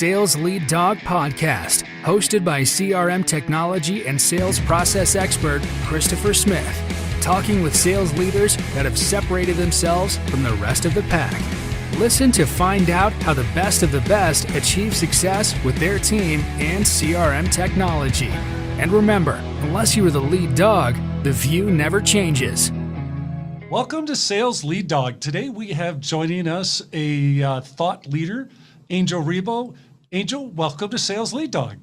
Sales Lead Dog Podcast, hosted by CRM technology and sales process expert Christopher Smith, talking with sales leaders that have separated themselves from the rest of the pack. Listen to find out how the best of the best achieve success with their team and CRM technology. And remember, unless you are the lead dog, the view never changes. Welcome to Sales Lead Dog. Today we have joining us a thought leader, Angel RIBO. Angel, welcome to Sales Lead Dog.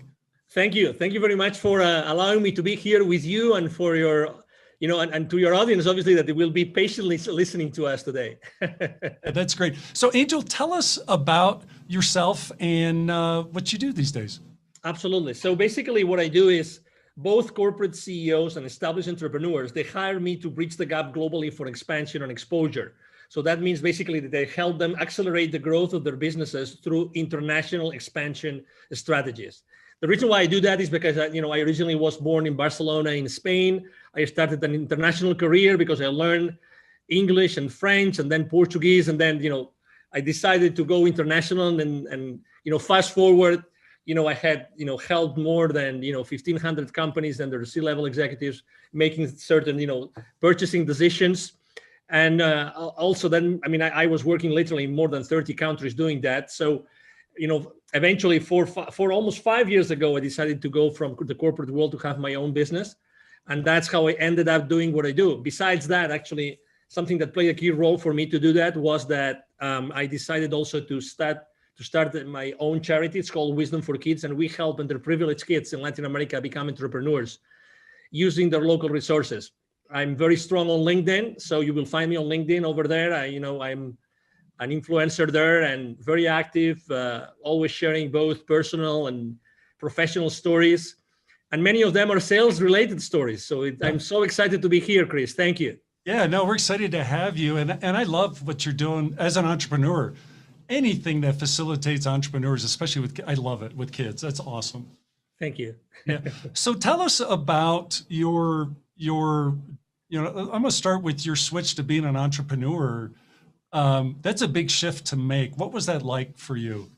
Thank you. Thank you very much for allowing me to be here with you and for your, and to your audience, obviously, that they will be patiently listening to us today. That's great. So Angel, tell us about yourself and what you do these days. Absolutely. So basically what I do is both corporate CEOs and established entrepreneurs, they hire me to bridge the gap globally for expansion and exposure. So that means basically that they help them accelerate the growth of their businesses through international expansion strategies. The reason why I do that is because I originally was born in Barcelona in Spain. I started an international career because I learned English and French and then Portuguese. And then, I decided to go international and fast forward, I had, helped more than, 1,500 companies and their C-level executives making certain, purchasing decisions. And also then, I was working literally in more than 30 countries doing that. So, eventually for almost 5 years ago, I decided to go from the corporate world to have my own business. And that's how I ended up doing what I do. Besides that, actually, something that played a key role for me to do that was that I decided also to start my own charity. It's called Wisdom for Kids. And we help underprivileged kids in Latin America become entrepreneurs using their local resources. I'm very strong on LinkedIn, so you will find me on LinkedIn over there. I'm an influencer there and very active, always sharing both personal and professional stories. And many of them are sales-related stories. So I'm so excited to be here, Chris. Thank you. Yeah, no, we're excited to have you. And I love what you're doing as an entrepreneur. Anything that facilitates entrepreneurs, especially I love it with kids. That's awesome. Thank you. Yeah. So tell us about your I'm going to start with your switch to being an entrepreneur. That's a big shift to make. What was that like for you?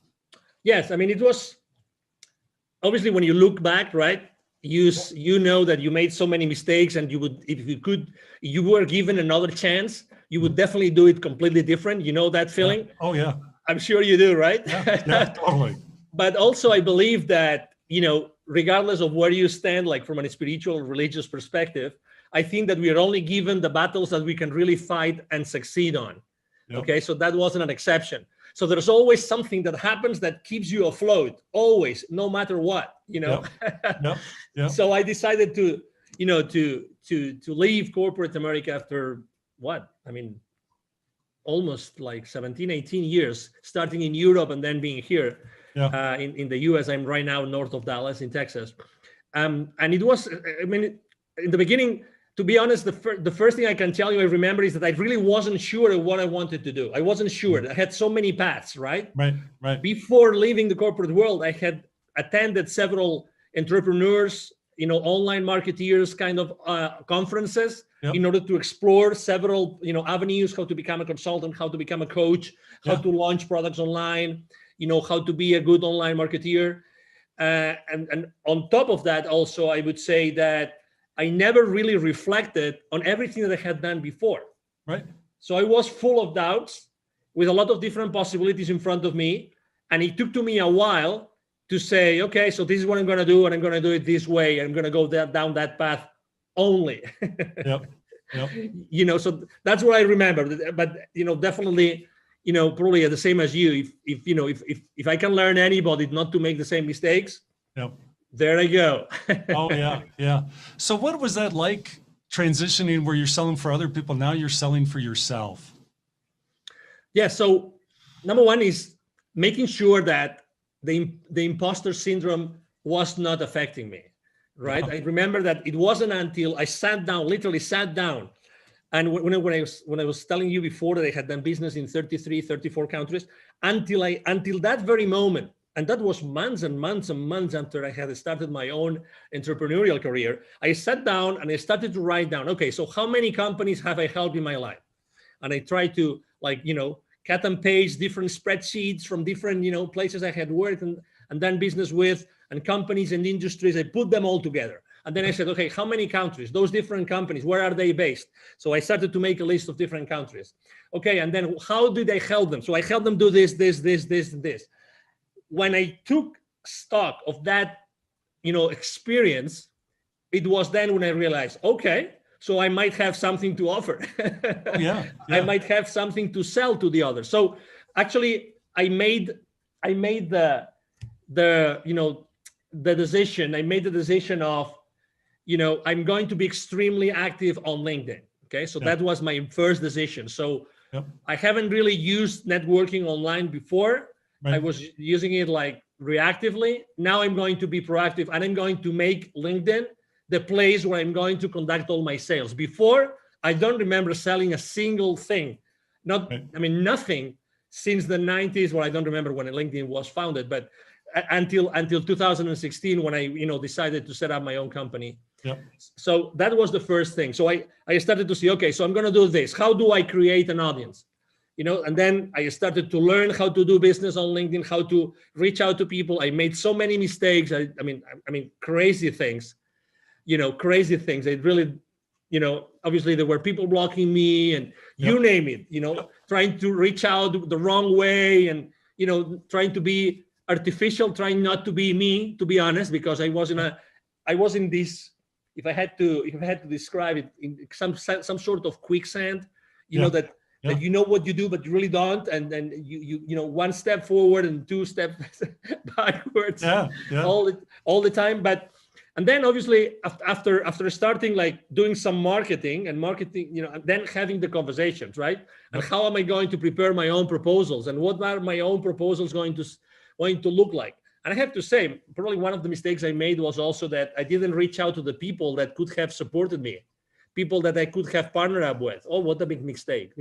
Yes, it was obviously when you look back, right? You know that you made so many mistakes, and you would, if you were given another chance, you would definitely do it completely different. You know that feeling? Yeah. Oh yeah. I'm sure you do, right? Yeah, totally. But also I believe that, regardless of where you stand, like from a spiritual or religious perspective, I think that we are only given the battles that we can really fight and succeed on. Yep. Okay, so that wasn't an exception. So there's always something that happens that keeps you afloat, always, no matter what, Yep. Yep. So I decided to leave corporate America after almost like 17, 18 years, starting in Europe and then being here. Yeah. In the US. I'm right now north of Dallas in Texas. And it was, in the beginning, to be honest, the first thing I can tell you I remember is that I really wasn't sure of what I wanted to do. I wasn't sure. I had so many paths, right? Right. Before leaving the corporate world, I had attended several entrepreneurs, online marketeers kind of conferences. Yep. In order to explore several, avenues, how to become a consultant, how to become a coach, how to launch products online, how to be a good online marketeer. And on top of that, also, I would say that I never really reflected on everything that I had done before. Right. So I was full of doubts with a lot of different possibilities in front of me. And it took to me a while to say, okay, so this is what I'm going to do, and I'm going to do it this way. I'm going to go down that path only. Yep. So that's what I remember. But, definitely, probably the same as you. If I can learn anybody not to make the same mistakes, yep. There I go. Oh, yeah. So what was that like transitioning where you're selling for other people? Now you're selling for yourself. Yeah. So number one is making sure that the imposter syndrome was not affecting me, right? I remember that it wasn't until I literally sat down. And when I was telling you before that I had done business in 33, 34 countries, until that very moment, and that was months and months and months after I had started my own entrepreneurial career, I sat down and I started to write down, okay, so how many companies have I helped in my life? And I tried to cut and paste different spreadsheets from different, places I had worked and done business with, and companies and industries. I put them all together. And then I said, okay, how many countries? Those different companies, where are they based? So I started to make a list of different countries. Okay, and then how did I help them? So I helped them do this, this, this, this, and this. When I took stock of that, experience, it was then when I realized, okay, so I might have something to offer. Yeah. I might have something to sell to the others. So actually, I made the decision. I made the decision of, I'm going to be extremely active on LinkedIn. Okay, so that was my first decision. So I haven't really used networking online before. Right. I was using it like reactively. Now I'm going to be proactive, and I'm going to make LinkedIn the place where I'm going to conduct all my sales. Before, I don't remember selling a single thing. Nothing since the 90s, where I don't remember when LinkedIn was founded, but until 2016, when I decided to set up my own company. So that was the first thing. So I started to see, okay, so I'm going to do this. How do I create an audience? And then I started to learn how to do business on LinkedIn, how to reach out to people. I made so many mistakes. I mean, crazy things, crazy things. It really, obviously there were people blocking me and you name it, trying to reach out the wrong way and, trying to be artificial, trying not to be me, to be honest, because I was in this, if I had to describe it, in some sort of quicksand, that you know what you do, but you really don't, and then you one step forward and two steps backwards, all the time. And then obviously after starting like doing some marketing, and then having the conversations, right? And how am I going to prepare my own proposals, and what are my own proposals going to look like? And I have to say, probably one of the mistakes I made was also that I didn't reach out to the people that could have supported me, people that I could have partnered up with. Oh, what a big mistake,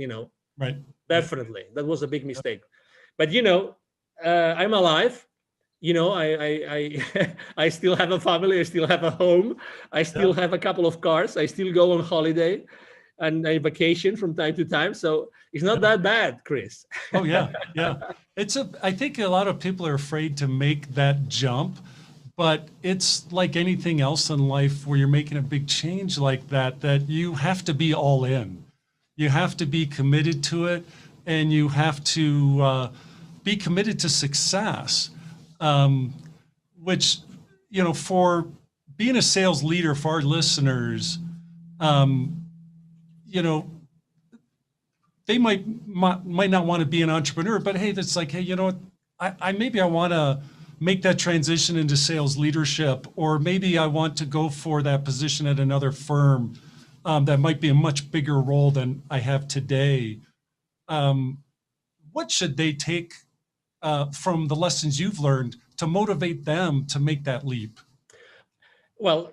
Right. Definitely. That was a big mistake. But, I'm alive. I still have a family. I still have a home. I still have a couple of cars. I still go on holiday and I vacation from time to time. So it's not that bad, Chris. Oh, yeah. Yeah. I think a lot of people are afraid to make that jump, but it's like anything else in life where you're making a big change like that you have to be all in. You have to be committed to it, and you have to be committed to success, which, for being a sales leader, for our listeners, they might not want to be an entrepreneur, but hey, that's like, hey, I want to make that transition into sales leadership, or maybe I want to go for that position at another firm that might be a much bigger role than I have today. What should they take from the lessons you've learned to motivate them to make that leap? Well,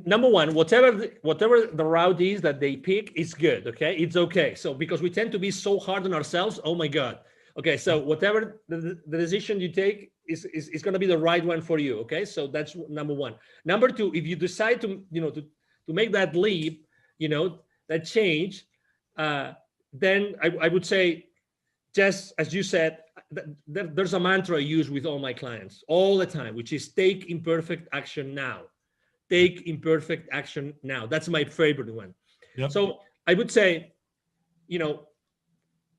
number one, whatever the route is that they pick is good. Okay, it's okay. So because we tend to be so hard on ourselves, oh my God. Okay, so whatever the decision you take is going to be the right one for you. Okay, so that's number one. Number two, if you decide to make that leap, that change, then I would say, just as you said, there's a mantra I use with all my clients all the time, which is take imperfect action now. Take imperfect action now. That's my favorite one. Yep. So I would say,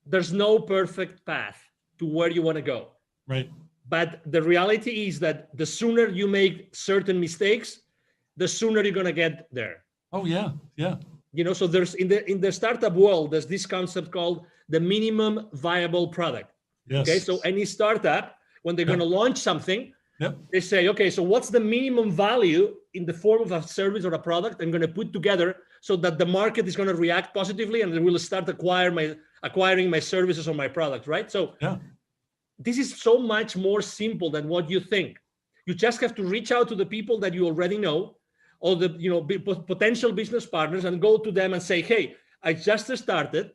there's no perfect path to where you want to go. Right. But the reality is that the sooner you make certain mistakes, the sooner you're going to get there. Oh, yeah. Yeah. So there's in the startup world, there's this concept called the minimum viable product. Yes. Okay. So any startup, when they're going to launch something, they say, okay, so what's the minimum value in the form of a service or a product I'm going to put together so that the market is going to react positively and they will start acquiring my services or my product, right? So this is so much more simple than what you think. You just have to reach out to the people that you already know, or the potential business partners, and go to them and say, hey, I just started.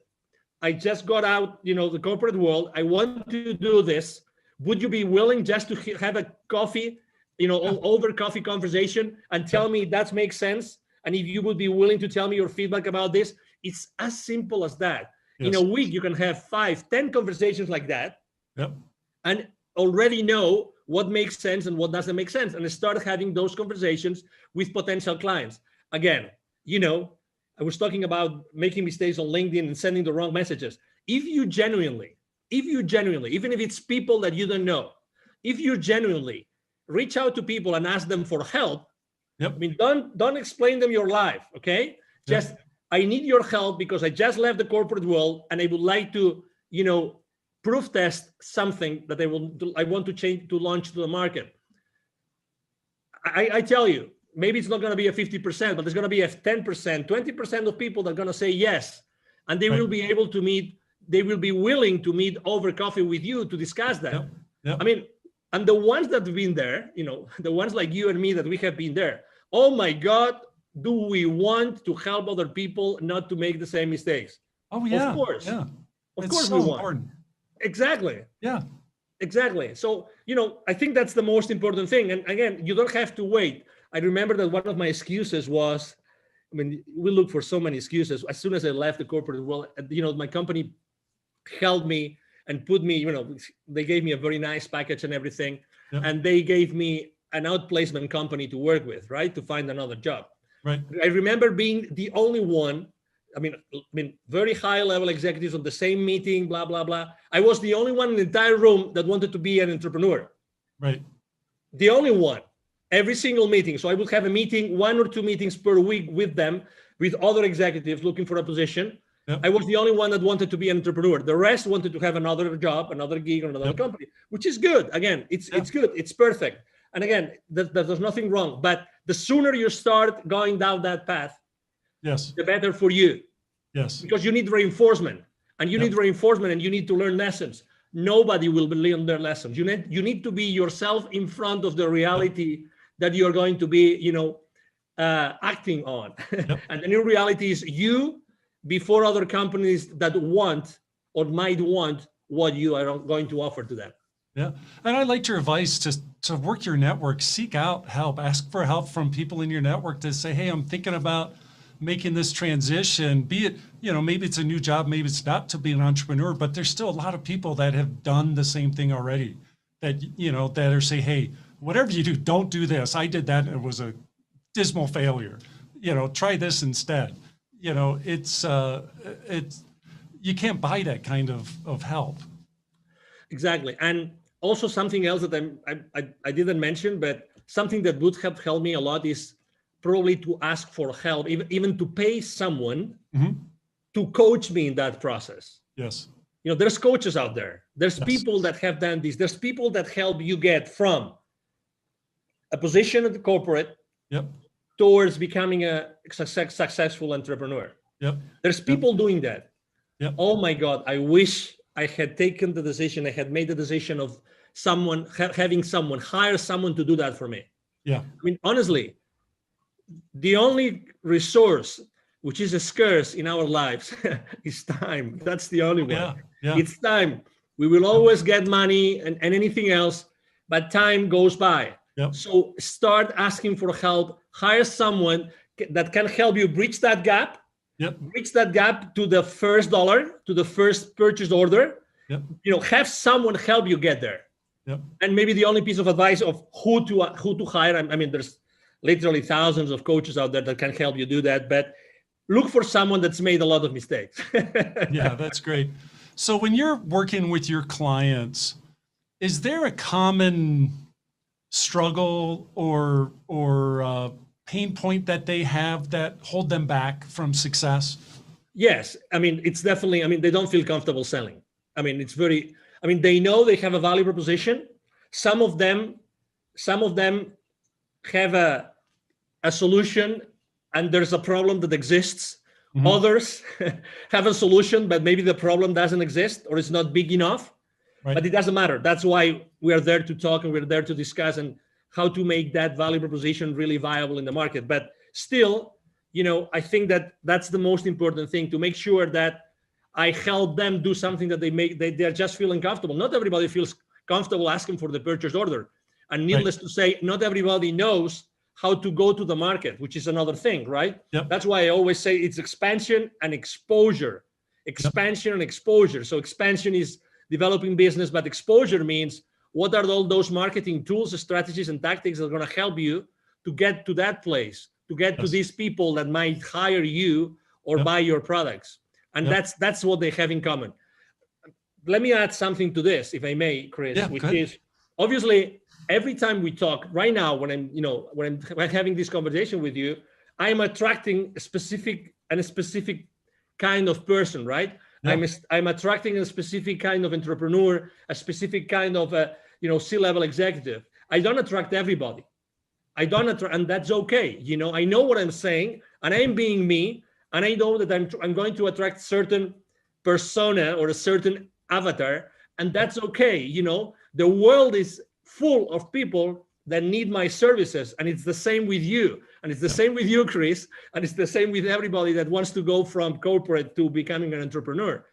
I just got out, the corporate world. I want to do this. Would you be willing just to have a coffee, over coffee conversation and tell me that makes sense? And if you would be willing to tell me your feedback about this, it's as simple as that. In a week, you can have 5, 10 conversations like that, Yep. and already know what makes sense and what doesn't make sense, and start having those conversations with potential clients. Again, I was talking about making mistakes on LinkedIn and sending the wrong messages. If you genuinely, even if it's people that you don't know, if you genuinely reach out to people and ask them for help, Yep. I mean, don't explain them your life, okay? Just, I need your help because I just left the corporate world and I would like to, proof test something that I want to change, to launch to the market. I tell you, maybe it's not going to be a 50%, but there's going to be a 10%, 20% of people that are going to say yes. And they will be able to meet, they will be willing to meet over coffee with you to discuss that. Yep. Yep. I mean, and the ones that have been there, the ones like you and me that we have been there, oh my God, do we want to help other people not to make the same mistakes? Oh yeah. Of course. Yeah. Of It's course so we want. important. Exactly. Yeah. Exactly. So, I think that's the most important thing. And again, you don't have to wait. I remember that one of my excuses was, we look for so many excuses. As soon as I left the corporate world, my company held me and put me, they gave me a very nice package and everything. Yep. And they gave me an outplacement company to work with, right? To find another job. Right. I remember being the only one, very high level executives on the same meeting, blah, blah, blah. I was the only one in the entire room that wanted to be an entrepreneur. Right. The only one, every single meeting. So I would have a meeting, 1 or 2 meetings per week with them, with other executives looking for a position. Yep. I was the only one that wanted to be an entrepreneur. The rest wanted to have another job, another gig, or another company, which is good. Again, it's good. It's perfect. And again, there's nothing wrong. But the sooner you start going down that path, yes, the better for you. Yes. Because you need reinforcement, and you need reinforcement, and you need to learn lessons. Nobody will learn their lessons. You need to be yourself in front of the reality that you're going to be, acting on. And the new reality is you before other companies that want or might want what you are going to offer to them. Yeah. And I liked your advice to work your network, seek out help, ask for help from people in your network to say, hey, I'm thinking about making this transition, be it, maybe it's a new job, maybe it's not, to be an entrepreneur, but there's still a lot of people that have done the same thing already that, that are say, hey, whatever you do, don't do this. I did that and it was a dismal failure. Try this instead. It's you can't buy that kind of help. Exactly. And also something else that I didn't mention, but something that would have helped me a lot is probably to ask for help, even to pay someone to coach me in that process. Yes. There's coaches out there. There's people that have done this. There's people that help you get from a position at the corporate towards becoming a successful entrepreneur. There's people doing that. Oh my God, I wish I had taken the decision. I had made the decision of having someone hire someone to do that for me. Honestly, the only resource which is scarce in our lives is time. That's the only one. It's time. We will always get money and anything else, but time goes by. So start asking for help. Hire someone that can help you bridge that gap. Bridge that gap to the first dollar, to the first purchase order. Have someone help you get there. And maybe the only piece of advice of who to hire. There's literally thousands of coaches out there that can help you do that, but look for someone that's made a lot of mistakes. Yeah, that's great. So when you're working with your clients, is there a common struggle or pain point that they have that hold them back from success? Yes. It's definitely, they don't feel comfortable selling. They know they have a value proposition. Some of them have a solution and there's a problem that exists. Others have a solution, but maybe the problem doesn't exist or it's not big enough. But it doesn't matter. That's why we are there to talk and we're there to discuss and how to make that value proposition really viable in the market. But still, I think that's the most important thing, to make sure that I help them do something that they're just feeling comfortable. Not everybody feels comfortable asking for the purchase order. And needless to say, not everybody knows how to go to the market, which is another thing, right? That's why I always say it's expansion and exposure. expansion and exposure. So expansion is developing business, but exposure means what are all those marketing tools, strategies, and tactics that are going to help you to get to that place, to get to these people that might hire you or buy your products. And that's what they have in common. Let me add something to this, if I may, Chris, which is obviously every time we talk right now, when I'm having this conversation with you, I'm attracting a specific kind of person, right? I'm attracting a specific kind of entrepreneur, a specific kind of C-level executive. I don't attract everybody. And that's okay. I know what I'm saying, and I'm being me, and I know that I'm going to attract certain persona or a certain avatar, and that's okay. The world is full of people that need my services, and it's the same with you, and it's the same with you, Chris, and it's the same with everybody that wants to go from corporate to becoming an entrepreneur.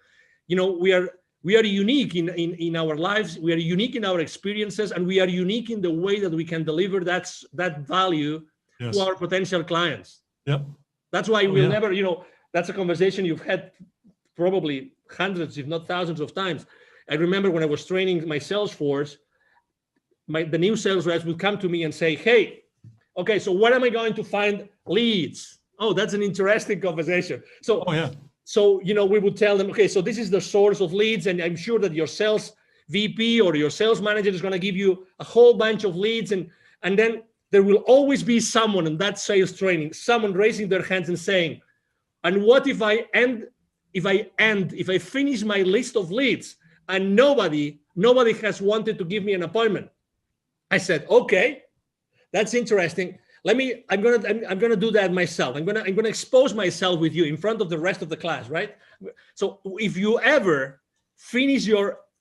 We are unique in our lives, we are unique in our experiences, and we are unique in the way that we can deliver that value to our potential clients. That's why we'll never, that's a conversation you've had probably hundreds, if not thousands of times. I remember when I was training my sales force, the new sales reps would come to me and say, hey, okay, so where am I going to find leads? Oh, that's an interesting conversation. So we would tell them, okay, so this is the source of leads, and I'm sure that your sales VP or your sales manager is going to give you a whole bunch of leads, and then there will always be someone in that sales training, someone raising their hands and saying, and what if I finish my list of leads and nobody has wanted to give me an appointment? I said, okay, that's interesting. I'm gonna do that myself. I'm gonna expose myself with you in front of the rest of the class, right? So if you ever finish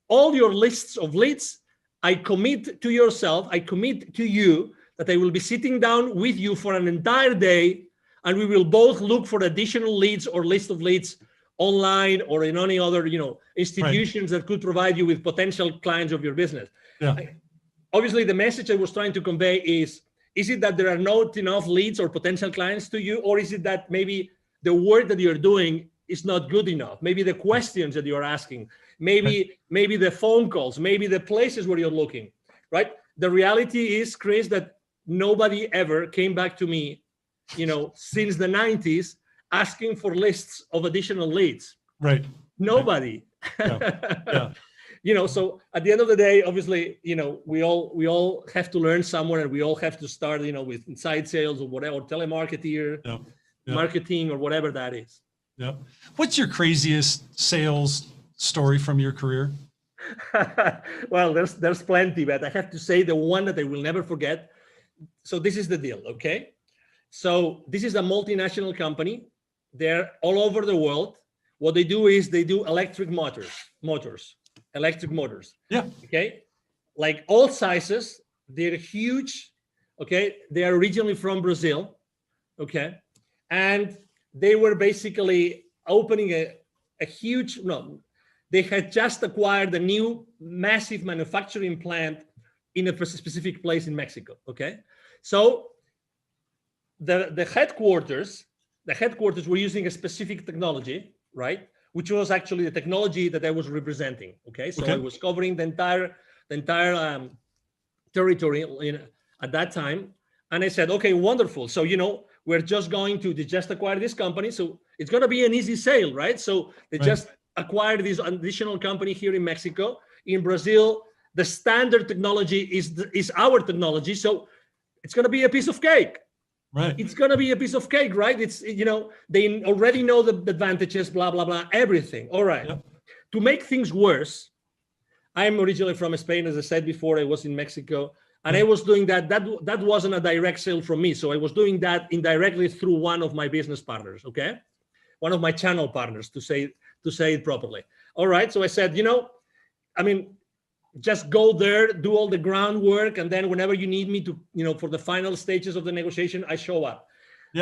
all your lists of leads, I commit to you that I will be sitting down with you for an entire day, and we will both look for additional leads or list of leads online or in any other institutions that could provide you with potential clients of your business. Obviously, the message I was trying to convey is it that there are not enough leads or potential clients to you, or is it that maybe the work that you're doing is not good enough? Maybe the questions that you're asking, maybe the phone calls, maybe the places where you're looking, right? The reality is, Chris, that nobody ever came back to me, since the 90s, asking for lists of additional leads. Right. Nobody. So at the end of the day, obviously, we all have to learn somewhere, and we all have to start, with inside sales or whatever, or telemarketer, marketing, or whatever that is. What's your craziest sales story from your career? Well, there's plenty, but I have to say the one that I will never forget. So this is the deal, okay? So this is a multinational company. They're all over the world. What they do is they do electric motors. Okay, like all sizes. They're huge. Okay, they are originally from Brazil. Okay, and they were basically opening a huge. No, they had just acquired a new massive manufacturing plant in a specific place in Mexico. Okay, so the headquarters were using a specific technology, right? Which was actually the technology that I was representing. Okay, so I was covering the entire territory at that time, and I said, okay, wonderful. So we're just going to just acquire this company, so it's going to be an easy sale, right? So they just acquired this additional company here in Mexico. In Brazil, the standard technology is our technology, so it's going to be a piece of cake. Right. It's going to be a piece of cake, right? It's, they already know the advantages, blah, blah, blah, everything. All right. To make things worse, I'm originally from Spain. As I said before, I was in Mexico, and I was doing that. That wasn't a direct sale from me. So I was doing that indirectly through one of my business partners. Okay. One of my channel partners, to say it properly. All right. So I said, just go there, do all the groundwork, and then whenever you need me to, for the final stages of the negotiation, I show up.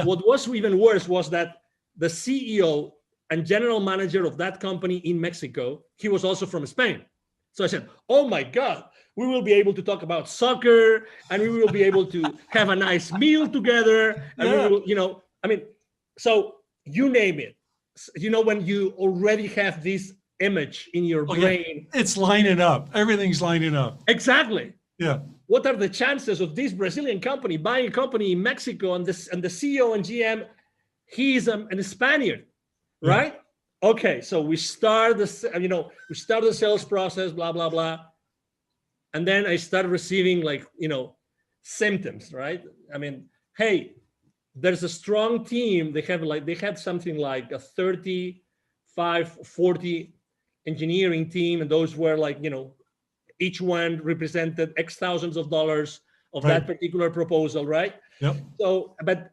What was even worse was that the CEO and general manager of that company in Mexico, he was also from Spain. So I said, oh my God, we will be able to talk about soccer, and we will be able to have a nice meal together. And we will, so you name it. when you already have this image in your brain. Yeah. It's lining up. Everything's lining up. Exactly. Yeah. What are the chances of this Brazilian company buying a company in Mexico, and the CEO and GM, he's a Spaniard, right? Yeah. Okay, so we start the sales process, blah blah blah, and then I start receiving symptoms, right? I mean, hey, there's a strong team. They had something like a 35, 40 engineering team, and those were each one represented X thousands of dollars of that particular proposal, right? Yep. So, but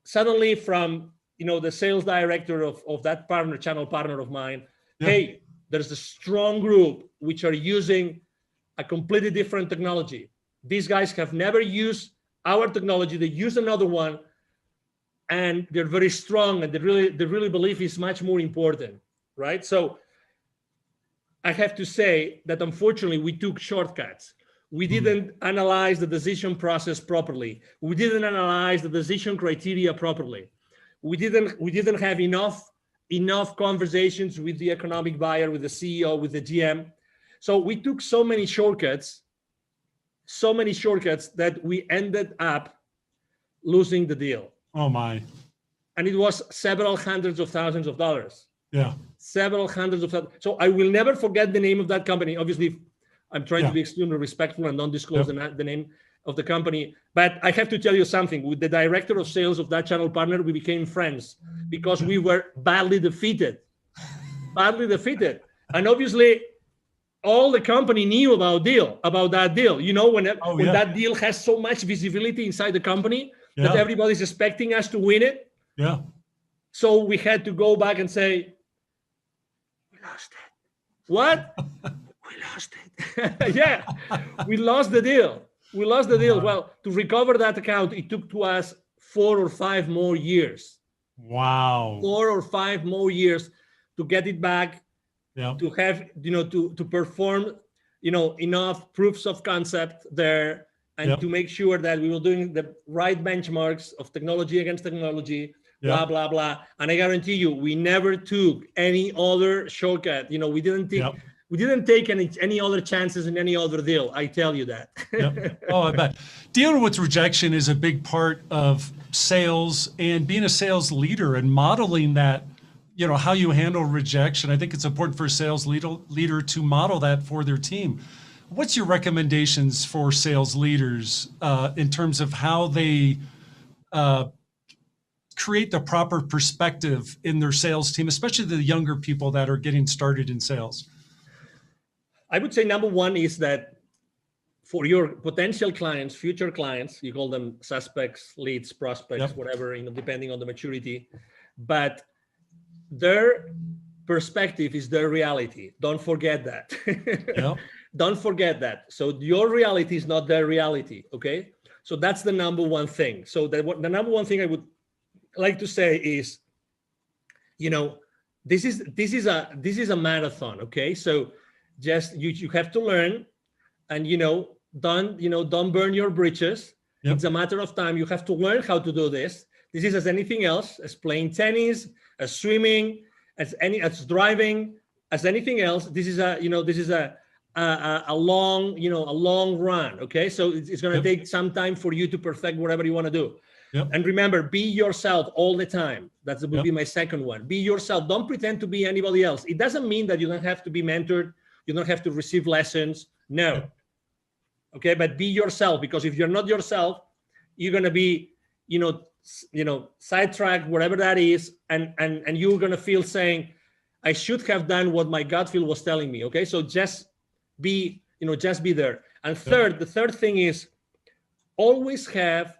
suddenly from, the sales director of that channel partner of mine, hey, there's a strong group which are using a completely different technology. These guys have never used our technology. They use another one, and they're very strong, and they really believe it's much more important, right? So I have to say that unfortunately we took shortcuts. We didn't analyze the decision process properly. We didn't analyze the decision criteria properly. We didn't have enough conversations with the economic buyer, with the CEO, with the GM. So we took so many shortcuts that we ended up losing the deal. Oh my. And it was several hundreds of thousands of dollars. Yeah. Several hundreds of thousands. So I will never forget the name of that company. Obviously, I'm trying to be extremely respectful and don't disclose the name of the company. But I have to tell you something. With the director of sales of that channel partner, we became friends because we were badly defeated. And obviously, all the company knew about that deal. When that deal has so much visibility inside the company that everybody's expecting us to win it. Yeah. So we had to go back and say, we lost it. What? We lost it. Yeah, we lost the deal. Well, to recover that account, it took to us 4 or 5 more years. Wow. 4 or 5 more years to get it back, to have, to perform, enough proofs of concept there, and to make sure that we were doing the right benchmarks of technology against technology, blah, blah, blah. And I guarantee you, we never took any other shortcut. We didn't take any other chances in any other deal. I tell you that. Oh, I bet. Dealing with rejection is a big part of sales, and being a sales leader and modeling that, how you handle rejection. I think it's important for a sales leader to model that for their team. What's your recommendations for sales leaders in terms of how they create the proper perspective in their sales team, especially the younger people that are getting started in sales? I would say number one is that for your potential clients, future clients, you call them suspects, leads, prospects, whatever, depending on the maturity, but their perspective is their reality. Don't forget that. Don't forget that. So your reality is not their reality. Okay. So that's the number one thing. So the number one thing I would like to say is, this is a marathon. Okay. So just you have to learn, and don't burn your bridges. It's a matter of time. You have to learn how to do this. This is as anything else, as playing tennis, as swimming, as driving, as anything else. This is a long run. Okay, so it's going to take some time for you to perfect whatever you want to do. And remember, be yourself all the time. That would be my second one. Be yourself. Don't pretend to be anybody else. It doesn't mean that you don't have to be mentored. You don't have to receive lessons. No. Okay, but be yourself, because if you're not yourself, you're going to be, sidetracked, whatever that is, and you're going to feel saying, I should have done what my gut feel was telling me. Okay, so just be there. And the third thing is always have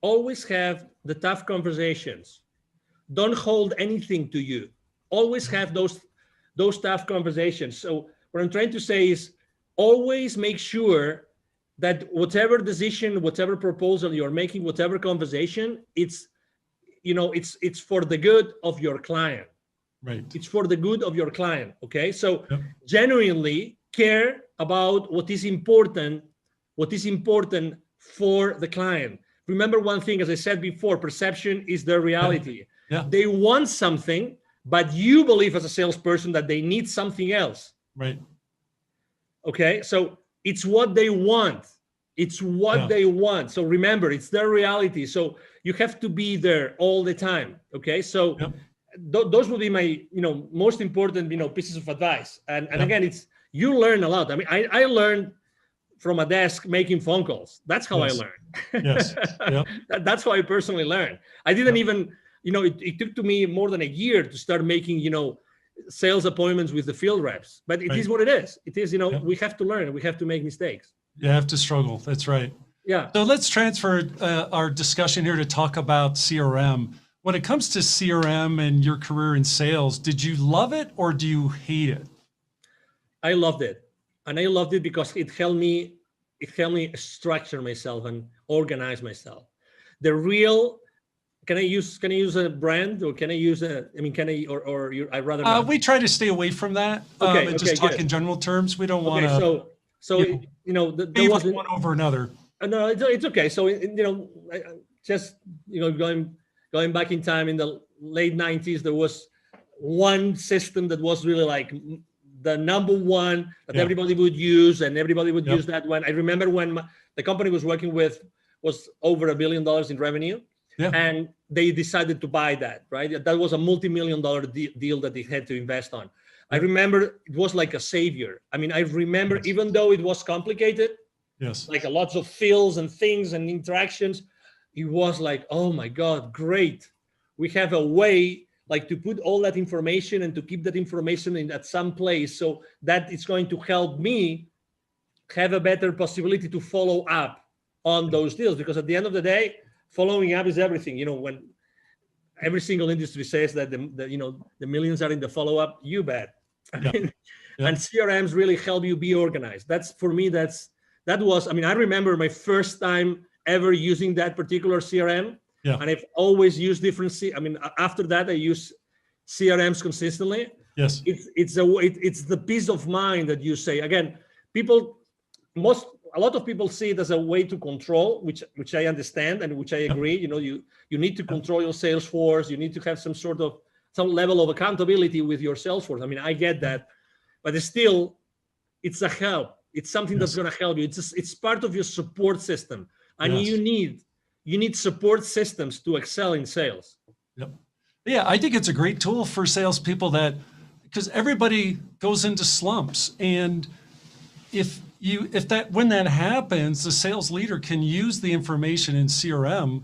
the tough conversations. Don't hold anything to you. Always have those tough conversations. So what I'm trying to say is always make sure that whatever decision, whatever proposal you're making, whatever conversation, it's for the good of your client. Right. It's for the good of your client. Okay. So genuinely care about what is important for the client. Remember one thing, as I said before, perception is their reality. They want something, but you believe as a salesperson that they need something else. Right. Okay. So it's what they want. It's what they want. So remember, it's their reality. So you have to be there all the time. Okay. So those would be my, most important, pieces of advice. And again, you learn a lot. I mean, I learned from a desk making phone calls. That's how I learned. Yes. Yep. That's how I personally learned. I didn't even, it took to me more than a year to start making, sales appointments with the field reps, but it is what it is. It is, we have to learn, we have to make mistakes. You have to struggle. That's right. Yeah. So let's transfer our discussion here to talk about CRM. When it comes to CRM and your career in sales, did you love it or do you hate it? I loved it. And I loved it because it helped me structure myself and organize myself. The real, can I use a brand, or can I use I'd rather not. We try to stay away from that. And just talk in general terms. We don't want to. So there wasn't one over another. No, it's okay. So just going back in time in the late 90s, there was one system that was really like the number one that everybody would use, and everybody would use that one. I remember when the company was working with was over $1 billion in revenue, and they decided to buy that. Right, that was a multi-million-dollar deal that they had to invest on. I remember it was like a savior. I mean, I remember even though it was complicated, like lots of fields and things and interactions, it was like, oh my God, great. We have a way like to put all that information and to keep that information in at some place so that it's going to help me have a better possibility to follow up on those deals. Because at the end of the day, following up is everything. When every single industry says that the millions are in the follow-up, you bet. And CRMs really help you be organized. That's for me, that was, I remember my first time ever using that particular CRM. And I've always used different, after that, I use CRMs consistently. Yes. It's the peace of mind that you say. Again, a lot of people see it as a way to control, which I understand and which I agree. You need to control your sales force. You need to have some level of accountability with your sales force. I get that, but it's a help. It's something that's going to help you. It's part of your support system, and you need support systems to excel in sales. Yep. Yeah, I think it's a great tool for salespeople because everybody goes into slumps, and when that happens, the sales leader can use the information in CRM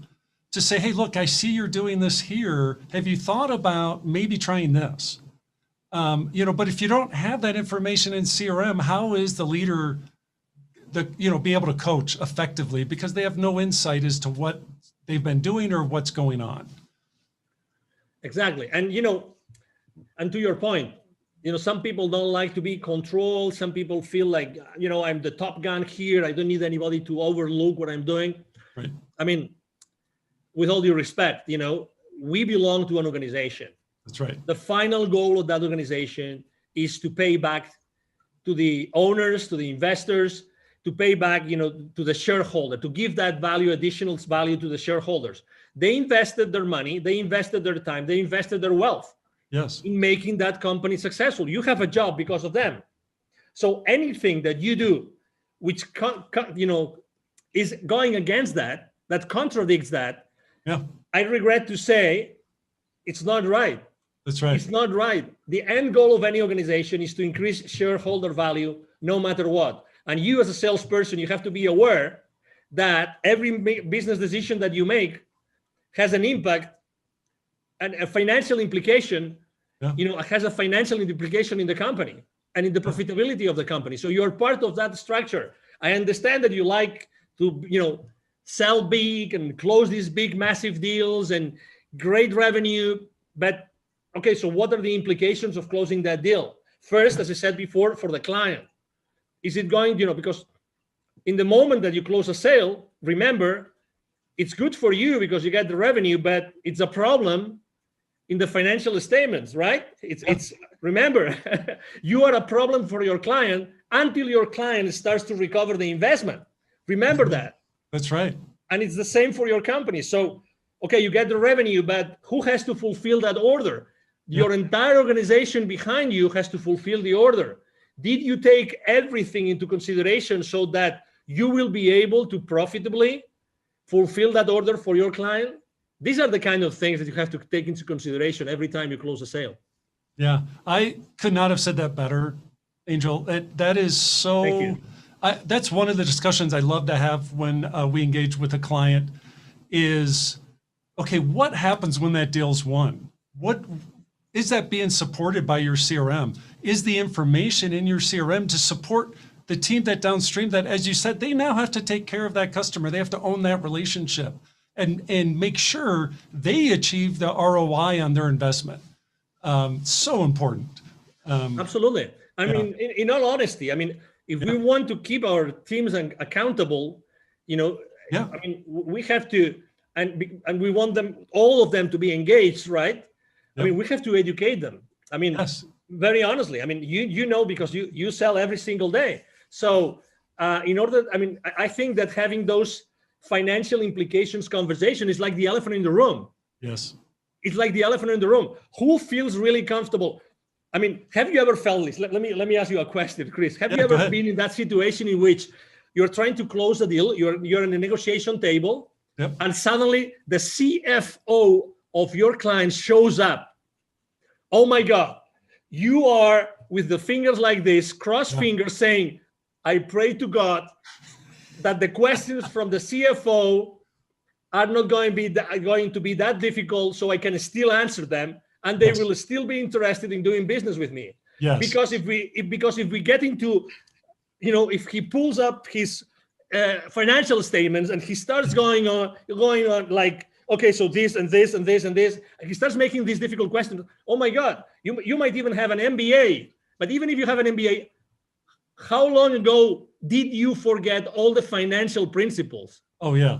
to say, hey, look, I see you're doing this here. Have you thought about maybe trying this? But if you don't have that information in CRM, how is the leader be able to coach effectively, because they have no insight as to what they've been doing or what's going on? Exactly. And, and to your point, some people don't like to be controlled. Some people feel like, I'm the top gun here. I don't need anybody to overlook what I'm doing. Right. With all due respect, we belong to an organization. That's right. The final goal of that organization is to pay back to the owners, to the investors, to pay back, to the shareholder, to give that additional value to the shareholders. They invested their money, they invested their time, they invested their wealth in making that company successful. You have a job because of them. So anything that you do, which is going against that contradicts that, I regret to say, it's not right. That's right. It's not right. The end goal of any organization is to increase shareholder value no matter what. And you as a salesperson, you have to be aware that every business decision that you make has an impact and a financial implication, has a financial implication in the company and in the profitability of the company. So you're part of that structure. I understand that you like to, sell big and close these big, massive deals and great revenue. But okay, so what are the implications of closing that deal? First, as I said before, for the client, is it going, because in the moment that you close a sale, remember, it's good for you because you get the revenue, but it's a problem in the financial statements, right? It's remember, you are a problem for your client until your client starts to recover the investment. Remember that. That's right. And it's the same for your company. So, okay, you get the revenue, but who has to fulfill that order? Your entire organization behind you has to fulfill the order. Did you take everything into consideration so that you will be able to profitably fulfill that order for your client? These are the kind of things that you have to take into consideration every time you close a sale. Yeah, I could not have said that better, Angel. That is so. Thank you. That's one of the discussions I love to have when we engage with a client is, okay, what happens when that deal's won? What is that being supported by your CRM? Is the information in your CRM to support the team that downstream that, as you said, they now have to take care of that customer. They have to own that relationship and make sure they achieve the ROI on their investment. So important. Absolutely. I mean, in all honesty, I mean, if we want to keep our teams accountable, I mean, we have to, and we want them, all of them, to be engaged, right? I mean, we have to educate them. I mean, very honestly, I mean, because you sell every single day. So I think that having those financial implications conversation is like the elephant in the room. Yes. It's like the elephant in the room. Who feels really comfortable? I mean, have you ever felt this? Let me ask you a question, Chris. Have you ever been in that situation in which you're trying to close a deal, you're in a negotiation table, and suddenly the CFO of your client shows up? Oh my God, you are with the fingers like this, cross fingers, saying, I pray to God that the questions from the CFO are not going to be that difficult, so I can still answer them, and they will still be interested in doing business with me. Yes. Because if we get into, if he pulls up his financial statements and he starts going on like, okay, so this and this and this and this, and he starts making these difficult questions. Oh my God, you might even have an MBA, but even if you have an MBA, how long ago did you forget all the financial principles? Oh yeah.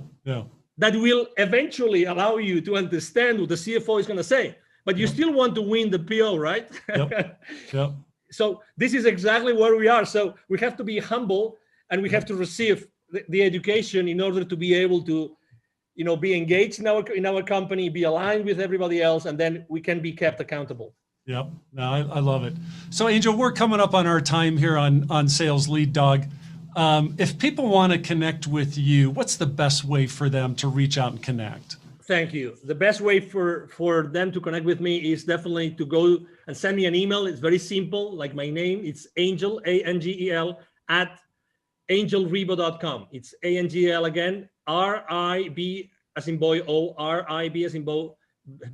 That will eventually allow you to understand what the CFO is going to say, but you still want to win the PO, right? Yep. So this is exactly where we are. So we have to be humble, and we have to receive the education in order to be able to, be engaged in our company, be aligned with everybody else, and then we can be kept accountable. Yep. No, I love it. So Angel, we're coming up on our time here on Sales Lead Dog. If people want to connect with you, what's the best way for them to reach out and connect? Thank you. The best way for them to connect with me is definitely to go and send me an email. It's very simple, like my name. It's Angel, Angel, at angelribo.com. It's ANGL again, RIB as in boy O, RIB as in boy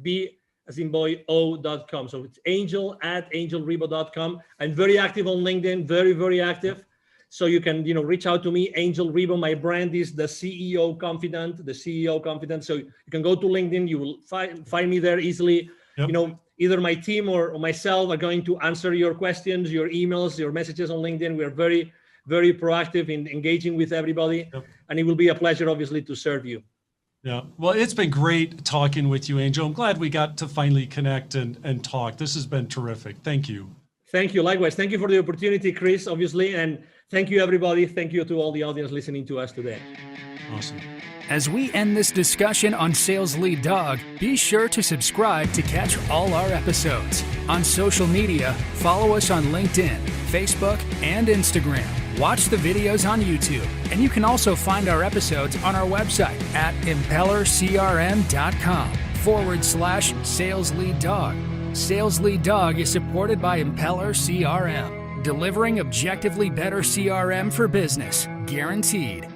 B as in boy O.com. So it's Angel at angelribo.com. I'm very active on LinkedIn, very, very active. So you can, reach out to me, Angel Ribo. My brand is the CEO Confidant, So you can go to LinkedIn. You will find me there easily. Yep. Either my team or myself are going to answer your questions, your emails, your messages on LinkedIn. We are very, very proactive in engaging with everybody. Yep. And it will be a pleasure, obviously, to serve you. Yeah. Well, it's been great talking with you, Angel. I'm glad we got to finally connect and talk. This has been terrific. Thank you. Thank you. Likewise. Thank you for the opportunity, Chris, obviously. And thank you, everybody. Thank you to all the audience listening to us today. Awesome. As we end this discussion on Sales Lead Dog, be sure to subscribe to catch all our episodes. On social media, follow us on LinkedIn, Facebook, and Instagram. Watch the videos on YouTube, and you can also find our episodes on our website at impellercrm.com/Sales Lead Dog. Sales Lead Dog is supported by Impeller CRM, delivering objectively better CRM for business, guaranteed.